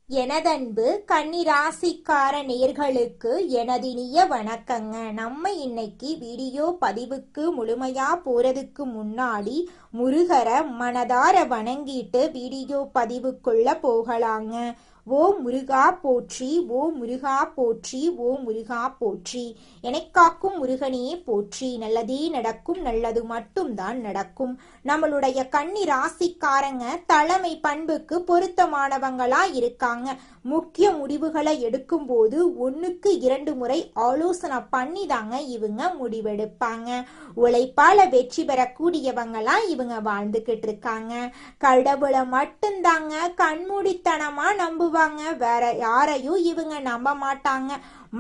எனதன்பு கன்னிராசிக்கார நேர்களுக்கு எனதினிய வணக்கங்க. நம்ம இன்னைக்கு வீடியோ பதிவுக்கு முழுமையா போறதுக்கு முன்னாடி முருகரை மனதார வணங்கிட்டு வீடியோ பதிவுக்குள்ள போகலாங்க. ஓ முருகா போற்றி, ஓ முருகா போற்றி, ஓ முருகா போற்றி. எனக்காக்கும் முருகனே போற்றி. நல்லதே நடக்கும், நல்லது மட்டும்தான் நடக்கும். நம்மளுடைய கன்னி ராசிக்காரங்க தலைமை பண்புக்கு பொருத்தமானவங்களா இருக்காங்க. முக்கிய முடிவுகளை எடுக்கும் போது 1க்கு 2 முறை ஆலோசனை பண்ணி தாங்க இவங்க முடிவெடுப்பாங்க. உழைப்பால வெற்றி பெறக்கூடியவங்களா இவங்க வாழ்ந்துகிட்டு இருக்காங்க. கடவுளை மட்டும்தாங்க கண்மூடித்தனமா நம்புவாங்க. வேற யாரையும் இவங்க நம்ப மாட்டாங்க.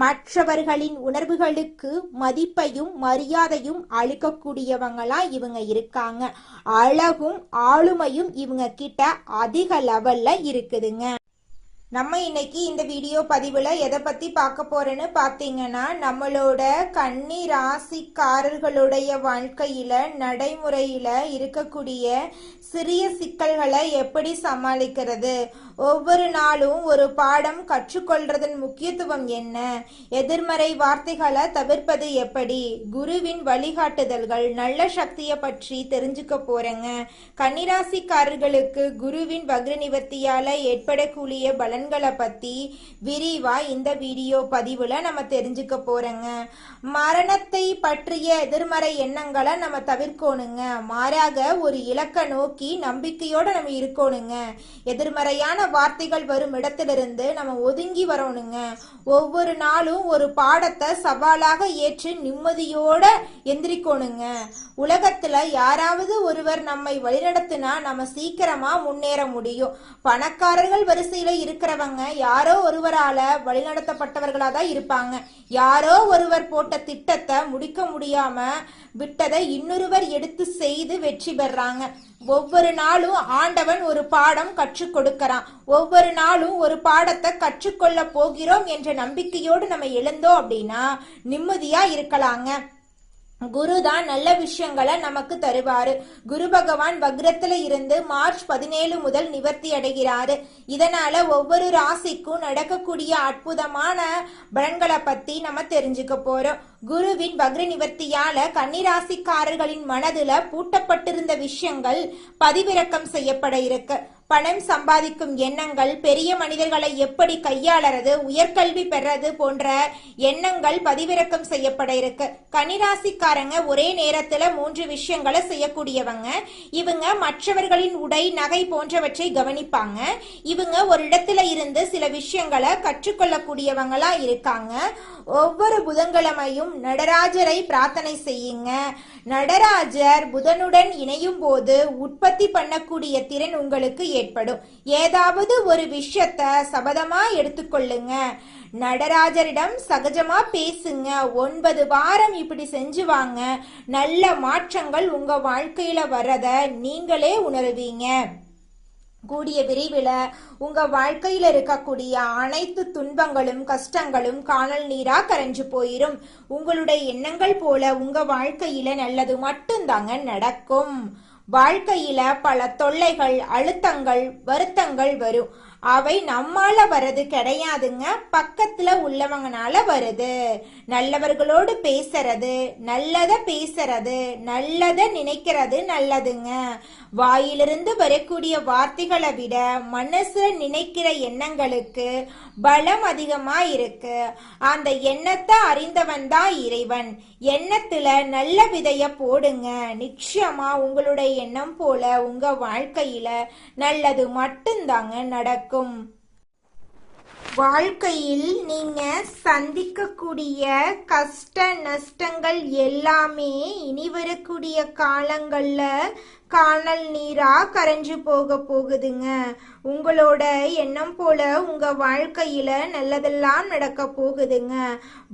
மற்றவர்களின் உணர்வுகளுக்கு மதிப்பையும் மரியாதையும் அளிக்கக்கூடியவங்களா இவங்க இருக்காங்க. அழகும் ஆளுமையும் இவங்க கிட்ட அதிக லெவல்ல இருக்குதுங்க. நம்ம இன்னைக்கு இந்த வீடியோ பதிவுல எதை பத்தி பார்க்க போறேன்னு பாத்தீங்கன்னா, நம்மளோட கன்னி ராசிக்காரர்களுடைய வாழ்க்கையில நடைமுறையில இருக்கக்கூடிய சிறிய சிக்கல்களை எப்படி சமாளிக்கிறது, ஒவ்வொரு நாளும் ஒரு பாடம் கற்றுக்கொள்றதன் முக்கியத்துவம் என்ன, எதிர்மறை வார்த்தைகளை தவிர்ப்பது எப்படி, குருவின் வழிகாட்டுதல்கள், நல்ல சக்தியை பற்றி தெரிஞ்சுக்க போறேங்க. கன்னிராசிக்காரர்களுக்கு குருவின் வக்ர நிவர்த்தியால ஏற்படக்கூடிய பலன்களை பத்தி விரிவா இந்த வீடியோ பதிவுல நம்ம தெரிஞ்சுக்க போறோங்க. மரணத்தை பற்றிய எதிர்மறை எண்ணங்களை நம்ம தவிர்க்கணுங்க. மாறாக ஒரு இலக்க நோக்கி நம்பிக்கையோட நம்ம இருக்கணுங்க. எதிர்மறையான வார்த்தைகள் வரும் இடத்திலிருந்து நம்ம ஒதுங்கி வரணுங்க. ஒவ்வொரு நாளும் ஒரு பாடத்தை சவாலாக ஏற்று நிம்மதியோட எந்திரிக்கணுங்க. உலகத்துல யாராவது ஒருவர் நம்மை வழிநடத்தினா நம்ம சீக்கிரமா முன்னேற முடியும். பணக்காரர்கள் வரிசையில இருக்கிறவங்க யாரோ ஒருவரால வழிநடத்தப்பட்டவர்களா தான் இருப்பாங்க. யாரோ ஒருவர் போட்ட திட்டத்தை முடிக்க முடியாம விட்டதை இன்னொருவர் எடுத்து செய்து வெற்றி பெறாங்க. ஒவ்வொரு நாளும் ஆண்டவன் ஒரு பாடம் கற்றுக் கொடுக்கறான். ஒவ்வொரு நாளும் ஒரு பாடத்தை கற்றுக்கொள்ள போகிறோம் என்ற நம்பிக்கையோடு நம்ம எழுந்தோம் அப்படின்னா நிம்மதியா இருக்கலாங்க. குரு தான் நல்ல விஷயங்களை நமக்கு தருவாரு. குரு பகவான் வக்ரத்துல இருந்து மார்ச் 17 முதல் நிவர்த்தி அடைகிறாரு. இதனால ஒவ்வொரு ராசிக்கும் நடக்கக்கூடிய அற்புதமான பலன்களை பத்தி நம்ம தெரிஞ்சுக்க போறோம். குருவின் வக்ர நிவர்த்தியால கன்னிராசிக்காரர்களின் மனதுல பூட்டப்பட்டிருந்த விஷயங்கள் பதிவிறக்கம் செய்யப்பட இருக்கு. பணம் சம்பாதிக்கும் எண்ணங்கள், பெரிய மனிதர்களை எப்படி கையாளறது, உயர்கல்வி பெறது போன்ற எண்ணங்கள் பதிவிறக்கம் செய்யப்பட இருக்கு. கன்னிராசிக்காரங்க ஒரே நேரத்துல 3 விஷயங்களை செய்யக்கூடியவங்க. இவங்க மற்றவர்களின் உடை, நகை போன்றவற்றை கவனிப்பாங்க. இவங்க ஒரு இடத்துல இருந்து சில விஷயங்களை கற்றுக்கொள்ளக்கூடியவங்களா இருக்காங்க. ஒவ்வொரு புதன்கிழமையும் நடராஜரை பிரார்த்தனை செய்யுங்க. நடராஜர் புதனுடன் இணையும் போது உற்பத்தி பண்ணக்கூடிய திறன் உங்களுக்கு ஏற்படும். ஏதாவது ஒரு விஷயத்த சபதமா எடுத்துக்கொள்ளுங்க. நடராஜரிடம் சகஜமா பேசுங்க. 9 வாரம் இப்படி செஞ்சு வாங்க. நல்ல மாற்றங்கள் உங்க வாழ்க்கையில வர்றத நீங்களே உணருவீங்க. கூடிய விரைவில் உங்க வாழ்க்கையில இருக்கக்கூடிய அனைத்து துன்பங்களும் கஷ்டங்களும் காணல் நீரா கரைஞ்சு போயிரும். உங்களுடைய எண்ணங்கள் போல உங்க வாழ்க்கையில நல்லது மட்டும்தாங்க நடக்கும். வாழ்க்கையில பல தொல்லைகள், அழுத்தங்கள், வருத்தங்கள் வரும். அவை நம்மால வர்றது கிடையாதுங்க, பக்கத்துல உள்ளவங்கனால வருது. நல்லவர்களோடு பேசுறது, நல்லத பேசுறது, நல்லத நினைக்கிறது நல்லதுங்க. வாயிலிருந்து வரக்கூடிய வார்த்தைகளை விட மனசுல நினைக்கிற எண்ணங்களுக்கு பலம் அதிகமா இருக்கு. அந்த எண்ணத்தை அறிந்தவன் தான் இறைவன். எண்ணத்துல நல்ல விதைய போடுங்க. நிச்சயமா உங்களுடைய எண்ணம் போல உங்க வாழ்க்கையில நல்லது மட்டும்தாங்க நடக்கும். வாழ்க்கையில் நீங்க சந்திக்கக்கூடிய கஷ்ட நஷ்டங்கள் எல்லாமே இனி வரக்கூடிய காலங்கள்ல காணல் நீரா கரைஞ்சு போகுதுங்க. உங்களோட எண்ணம் போல உங்க வாழ்க்கையில நல்லதெல்லாம் நடக்க போகுதுங்க.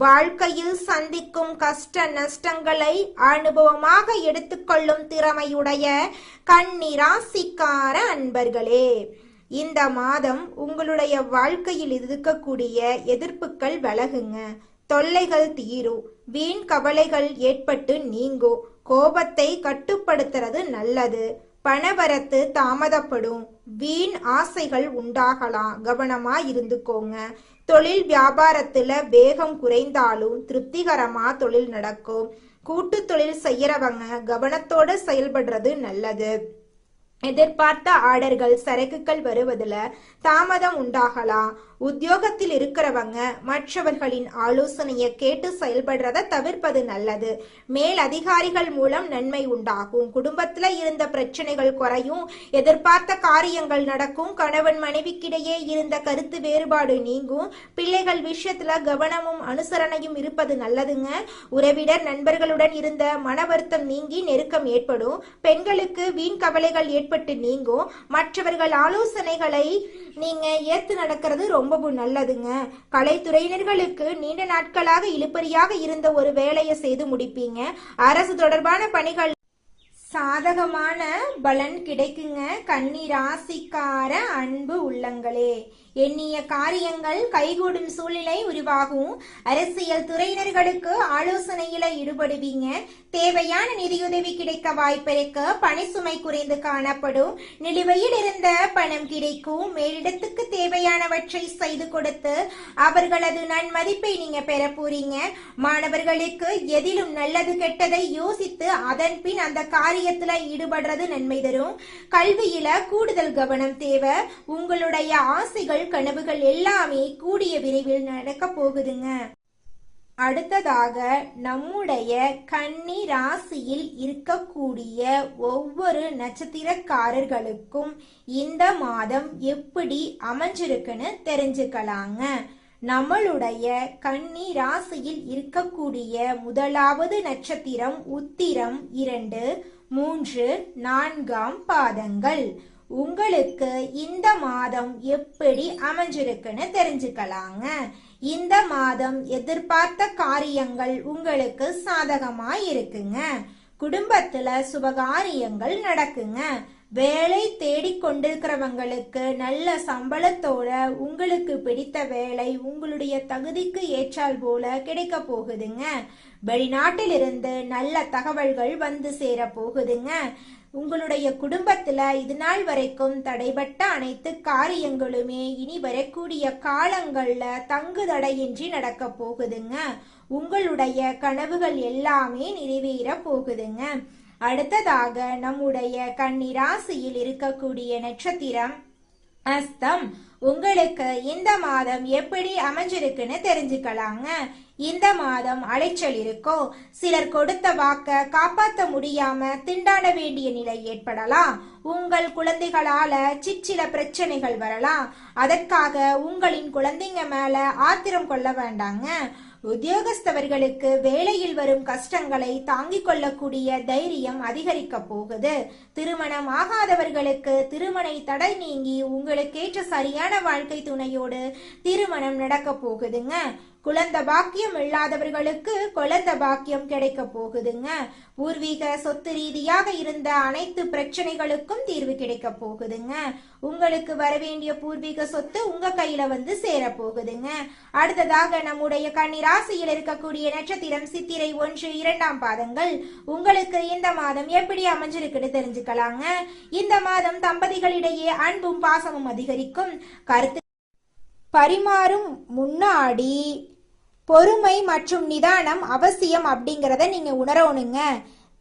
வாழ்க்கையில் சந்திக்கும் கஷ்ட நஷ்டங்களை அனுபவமாக எடுத்துக்கொள்ளும் திறமையுடைய கன்னி ராசிக்கார அன்பர்களே, இந்த மாதம் உங்களுடைய வாழ்க்கையில் இருக்கக்கூடிய எதிர்ப்புகள் விலகுங்க. தொல்லைகள் தீரும். வீண் கவலைகள் ஏற்பட்டு நீங்கும். கோபத்தை கட்டுப்படுத்துறது நல்லது. பணவரத்து தாமதப்படும், வீண் ஆசைகள் உண்டாகலாம், கவனமா இருந்துக்கோங்க. தொழில் வியாபாரத்துல வேகம் குறைந்தாலும் திருப்திகரமா தொழில் நடக்கும். கூட்டு தொழில் செய்யறவங்க கவனத்தோட செயல்படுறது நல்லது. எதிர்பார்த்த ஆர்டர்கள் சரக்குகள் வருவதில் தாமதம் உண்டாகலாம். உத்தியோகத்தில் இருக்கிறவங்க மற்றவர்களின் ஆலோசனையை கேட்டு செயல்படுறத தவிர்ப்பது நல்லது. மேல் அதிகாரிகள் மூலம் நன்மை உண்டாகும். குடும்பத்துல இருந்த பிரச்சனைகள் குறையும். எதிர்பார்த்த காரியங்கள் நடக்கும். கணவன் மனைவிக்கிடையே இருந்த கருத்து வேறுபாடு நீங்கும். பிள்ளைகள் விஷயத்துல கவனமும் அனுசரணையும் இருப்பது நல்லதுங்க. உறவினர் நண்பர்களுடன் இருந்த மன வருத்தம் நீங்கி நெருக்கம் ஏற்படும். பெண்களுக்கு வீண் கவலைகள் ஏற்பட்டு நீங்கும். மற்றவர்கள் ஆலோசனைகளை நீங்க ஏத்து நடக்கிறது ரொம்பவும் நல்லதுங்க. கலைத்துறையினர்களுக்கு நீண்ட நாட்களாக இழுபறியாக இருந்த ஒரு வேலையை செய்து முடிப்பீங்க. அரசு தொடர்பான பணிகள் சாதகமான பலன் கிடைக்குங்க. கன்னி ராசிக்கார அன்பு உள்ளங்களே, எண்ணிய காரியங்கள் கைகூடும் சூழ்நிலை உருவாகும். அரசியல் துறையினர்களுக்கு ஆலோசனையில ஈடுபடுவீங்க. தேவையான நிதியுதவி கிடைக்க வாய்ப்பிருக்க. பணி சுமை குறைந்து காணப்படும். நிலுவையில் இருந்த பணம் கிடைக்கும். மேலிடத்துக்கு தேவையானவற்றை செய்து கொடுத்து அவர்களது நன்மதிப்பை நீங்க பெற போறீங்க. மாணவர்களுக்கு எதிலும் நல்லது கெட்டதை யோசித்து அதன் பின் அந்த காரியத்துல ஈடுபடுறது நன்மை தரும். கல்வியில கூடுதல் கவனம் தேவை. உங்களுடைய ஆசைகள் கனவுகள் எல்லாமே கூடிய விரைவில் நடக்க போகுதுங்க. அடுத்ததாக நம்முடைய கன்னி ராசியில் இருக்கக்கூடிய ஒவ்வொரு நட்சத்திரக்காரர்களுக்கும் இந்த மாதம் எப்படி அமைஞ்சிருக்குன்னு தெரிஞ்சுக்கலாங்க. நம்மளுடைய கன்னி ராசியில் இருக்கக்கூடிய முதலாவது நட்சத்திரம் உத்திரம் 2, 3, 4 பாதங்கள். உங்களுக்கு இந்த மாதம் எப்படி அமைஞ்சிருக்குன்னு தெரிஞ்சுக்கலாங்க. இந்த மாதம் எதிர்பார்த்த காரியங்கள் உங்களுக்கு சாதகமா இருக்குங்க. குடும்பத்துல சுபகாரியங்கள் நடக்குங்க. வேலை தேடிக்கொண்டிருக்கிறவங்களுக்கு நல்ல சம்பளத்தோட உங்களுக்கு பிடித்த வேலை உங்களுடைய தகுதிக்கு ஏற்றால் போல கிடைக்க போகுதுங்க. வெளிநாட்டிலிருந்து நல்ல தகவல்கள் வந்து சேர போகுதுங்க. உங்களுடைய குடும்பத்துல இது நாள் வரைக்கும் தடைபட்ட அனைத்து காரியங்களுமே இனி வரக்கூடிய காலங்கள்ல தங்கு தடையின்றி நடக்க போகுதுங்க. உங்களுடைய கனவுகள் எல்லாமே நிறைவேற போகுதுங்க. அடுத்ததாக நம்முடைய கன்னி ராசியில் இருக்கக்கூடிய நட்சத்திரம் அஸ்தம். உங்களுக்கு இந்த மாதம் எப்படி அமைஞ்சிருக்குன்னு தெரிஞ்சுக்கலாங்க. இந்த மாதம் அலைச்சல் இருக்கும். சிலர் கொடுத்த வாக்க காப்பாற்ற முடியாம திண்டாட வேண்டிய நிலை ஏற்படலாம். உங்கள் குழந்தைகளால சிற்சில பிரச்சனைகள் வரலாம். அதற்காக உங்களின் குழந்தைங்க மேல ஆத்திரம் கொள்ள வேண்டாங்க. உத்தியோகஸ்தவர்களுக்கு வேலையில் வரும் கஷ்டங்களை தாங்கிக் கொள்ளக்கூடிய தைரியம் அதிகரிக்க போகுது. திருமணம் ஆகாதவர்களுக்கு திருமண தடை நீங்கி உங்களுக்கேற்ற சரியான வாழ்க்கை துணையோடு திருமணம் நடக்க போகுதுங்க. குழந்தை பாக்கியம் இல்லாதவர்களுக்கு குழந்தை பாக்கியம் கிடைக்க போகுதுங்க. பூர்வீக சொத்து ரீதியாக இருந்த அனைத்து பிரச்சனைகளுக்கும் தீர்வு கிடைக்க போகுதுங்க. உங்களுக்கு வரவேண்டிய பூர்வீக சொத்து உங்க கையில வந்து சேர போகுதுங்க. அடுத்ததாக நம்முடைய கன்னி ராசியில் இருக்கக்கூடிய நட்சத்திரம் சித்திரை 1, 2 பாதங்கள். உங்களுக்கு இந்த மாதம் எப்படி அமைஞ்சிருக்குன்னு தெரிஞ்சுக்கலாங்க. இந்த மாதம் தம்பதிகளிடையே அன்பும் பாசமும் அதிகரிக்கும். கருத்து பரிமாறும் முன்னாடி பொறுமை மற்றும் நிதானம் அவசியம் அப்படிங்கிறத நீங்க உணரணுங்க.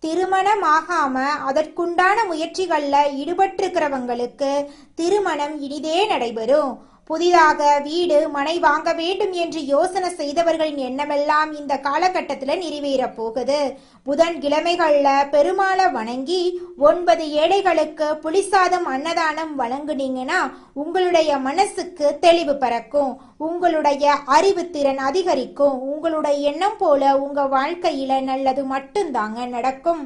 திருமணம் ஆகாம அதற்குண்டான முயற்சிகள்ல ஈடுபட்டிருக்கிறவங்களுக்கு திருமணம் இனிதே நடைபெறும். புதிதாக வீடு மனை வாங்க வேண்டும் என்று யோசனை செய்தவர்களின் எண்ணமெல்லாம் இந்த காலகட்டத்தில் நிறைவேற போகுது. புதன் கிழமைகள்ல பெருமாளை வணங்கி 9 ஏழைகளுக்கு புளிசாதம் அன்னதானம் வழங்குனீங்கன்னா உங்களுடைய மனசுக்கு தெளிவு பிறக்கும். உங்களுடைய அறிவுத்திறன் அதிகரிக்கும். உங்களுடைய எண்ணம் போல உங்க வாழ்க்கையில நல்லது மட்டும்தாங்க நடக்கும்.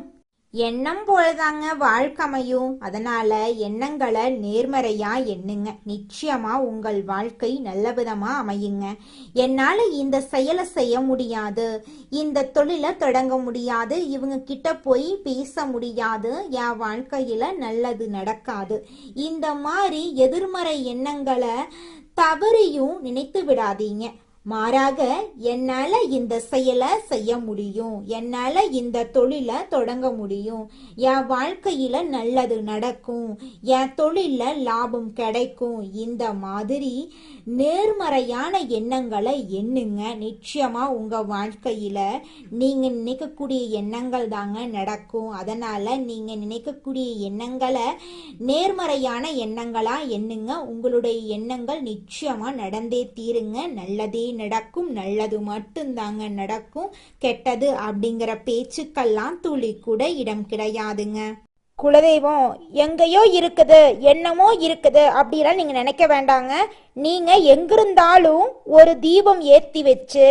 எண்ணம் போலதாங்க வாழ்க்கையும். அதனால எண்ணங்களை நேர்மறையா எண்ணுங்க. நிச்சயமா உங்கள் வாழ்க்கை நல்ல விதமா அமையுங்க. என்னால இந்த செயலை செய்ய முடியாது, இந்த தொழிலை தொடங்க முடியாது, இவங்க கிட்ட போய் பேச முடியாது, என் வாழ்க்கையில நல்லது நடக்காது, இந்த மாதிரி எதிர்மறை எண்ணங்களை தவறியும் நினைத்து விடாதீங்க. மாறாக என்னால இந்த செயலை செய்ய முடியும், என்னால இந்த தொழிலை தொடங்க முடியும், என் வாழ்க்கையில நல்லது நடக்கும், என் தொழில லாபம் கிடைக்கும், இந்த மாதிரி நேர்மறையான எண்ணங்களை எண்ணுங்க. நிச்சயமா உங்க வாழ்க்கையில நீங்க நினைக்கக்கூடிய எண்ணங்கள் தாங்க நடக்கும். அதனால நீங்க நினைக்கக்கூடிய எண்ணங்களை நேர்மறையான எண்ணங்களா எண்ணுங்க. உங்களுடைய எண்ணங்கள் நிச்சயமா நடந்தே தீருங்க. நல்லதே நடக்கும், நல்லது மட்டும்தாங்க நடக்கும். கெட்டது அப்படிங்கிற பேச்சுக்கெல்லாம் துளி கூட இடம் கிடையாதுங்க. குலதெய்வம் எங்கேயோ இருக்குது, என்னமோ இருக்குது அப்படிலாம் நீங்க நினைக்க வேண்டாங்க. நீங்க எங்கிருந்தாலும் ஒரு தீபம் ஏத்தி வச்சு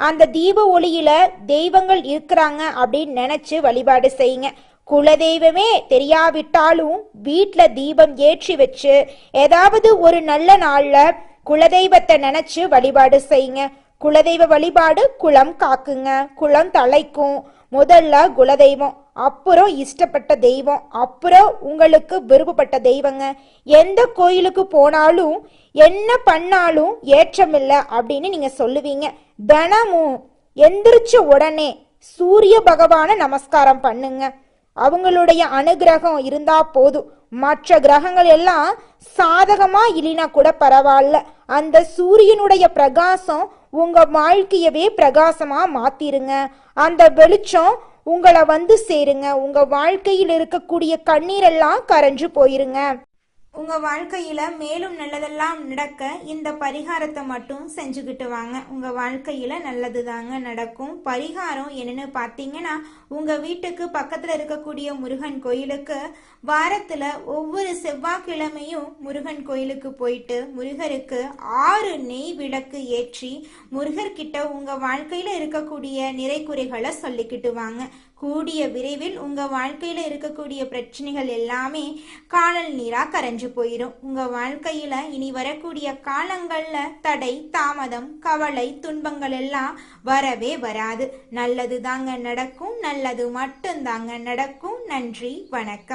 அந்த தீப ஒளியில தெய்வங்கள் இருக்கிறாங்க அப்படின்னு நினைச்சு வழிபாடு செய்யுங்க. குலதெய்வமே தெரியாவிட்டாலும் வீட்டில் தீபம் ஏற்றி வச்சு ஏதாவது ஒரு நல்ல நாள்ல குலதெய்வத்தை நினைச்சு வழிபாடு செய்யுங்க. குலதெய்வ வழிபாடு குலம் காக்குங்க, குலம் தலைக்கும். முதல்ல குலதெய்வம், அப்புறம் இஷ்டப்பட்ட தெய்வம், அப்புறம் உங்களுக்கு விருப்பப்பட்ட தெய்வங்க. எந்த கோயிலுக்கு போனாலும் என்ன பண்ணாலும் ஏற்றமில்லை அப்படின்னு நீங்க சொல்லுவீங்க. தினமும் எந்திரிச்ச உடனே சூரிய பகவான நமஸ்காரம் பண்ணுங்க. அவங்களுடைய அனுகிரகம் இருந்தா போதும். மற்ற கிரகங்கள் எல்லாம் சாதகமா இல்லைனா கூட பரவாயில்ல, அந்த சூரியனுடைய பிரகாசம் உங்க வாழ்க்கையவே பிரகாசமா மாத்திருங்க. அந்த வெளிச்சம் உங்களை வந்து சேருங்க. உங்க வாழ்க்கையில் இருக்கக்கூடிய கண்ணீரெல்லாம் கரைஞ்சு போயிருங்க. உங்க வாழ்க்கையில மேலும் நல்லதெல்லாம் நடக்க இந்த பரிகாரத்தை மட்டும் செஞ்சுக்கிட்டு வாங்க. உங்க வாழ்க்கையில நல்லது தாங்க நடக்கும். பரிகாரம் என்னன்னு பார்த்தீங்கன்னா, உங்க வீட்டுக்கு பக்கத்துல இருக்கக்கூடிய முருகன் கோயிலுக்கு வாரத்துல ஒவ்வொரு செவ்வாய்க்கிழமையும் முருகன் கோயிலுக்கு போயிட்டு முருகருக்கு 6 நெய் விளக்கு ஏற்றி முருகர்கிட்ட உங்க வாழ்க்கையில இருக்கக்கூடிய நிறைக்குறைகளை சொல்லிக்கிட்டு வாங்க. கூடிய விரைவில் உங்க வாழ்க்கையில இருக்கக்கூடிய பிரச்சனைகள் எல்லாமே காணல் நீரா கரைஞ்சு போயிடும். உங்க வாழ்க்கையில இனி வரக்கூடிய காலங்கள்ல தடை, தாமதம், கவலை, துன்பங்கள் எல்லாம் வரவே வராது. நல்லது தாங்க நடக்கும், நல்லது மட்டும் தாங்க நடக்கும். நன்றி, வணக்கம்.